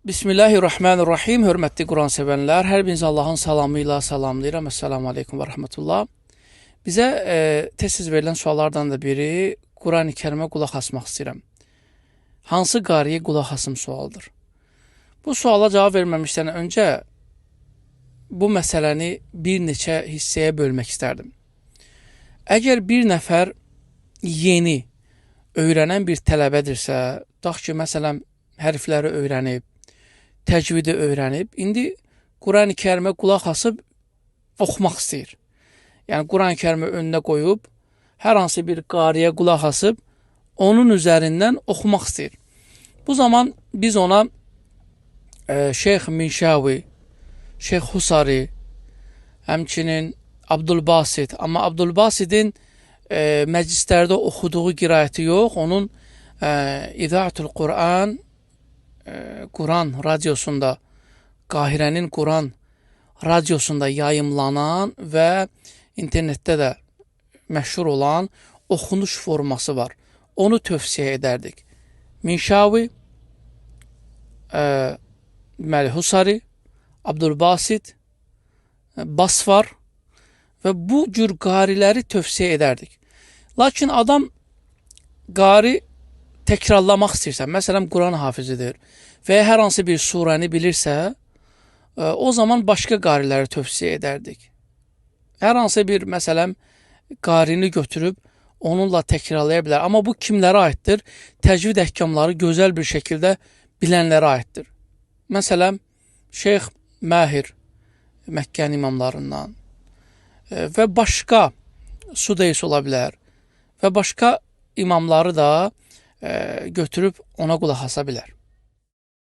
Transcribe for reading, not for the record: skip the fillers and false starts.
Bismillahirrahmanirrahim. Hörmətli Quran sevənlər, hər birinizi Allahın salamı ilə salamlayıram. Esselamu aleykum və rahmetullah. Bizə tez-tez verilən suallardan da biri Quran-ı Kərimə qulaq asmaq istəyirəm. Hansı qariyə qulaq asım sualdır. Bu suala cavab verməmişdən öncə bu məsələni bir neçə hissəyə bölmək istərdim. Əgər bir nəfər yeni öyrənən bir tələbədirsə, tutaq ki, məsələn, hərfləri öyrənib, təcvidi öyrənib, indi Quran-ı Kərimə qulaq asıb oxumaq istəyir. Yəni, Quran-ı Kərimi önünə qoyub, hər hansı bir qariyə qulaq asıb, onun üzərindən oxumaq istəyir. Bu zaman biz ona Şeyx Minşavi, Şeyx Husari, həmçinin Abdülbasit, amma Abdülbasit'in məclislərdə oxuduğu qiraəti yox, onun İzaətül Quran, Quran radiosunda, Qahirənin Quran radiosunda yayımlanan və internetdə də məşhur olan oxunuş forması var. Onu tövsiyə edərdik. Minşavi, Husari, Abdülbasit, Basvar və bu cür qariləri tövsiyə edərdik. Lakin adam qari təkrarlamaq istəyirsə, məsələn, Quran hafizidir və hər hansı bir surəni bilirsə, o zaman başqa qariləri tövsiyə edərdik. Hər hansı bir, məsələn, qarini götürüb onunla təkrarlaya bilər. Amma bu kimlərə aiddir? Təcvid əhkamları gözəl bir şəkildə bilənlərə aiddir. Məsələn, Şeyx Mahir, Məkkənin imamlarından və başqa Sudeys ola bilər və başqa imamları da götürüb ona qulaq asa bilər.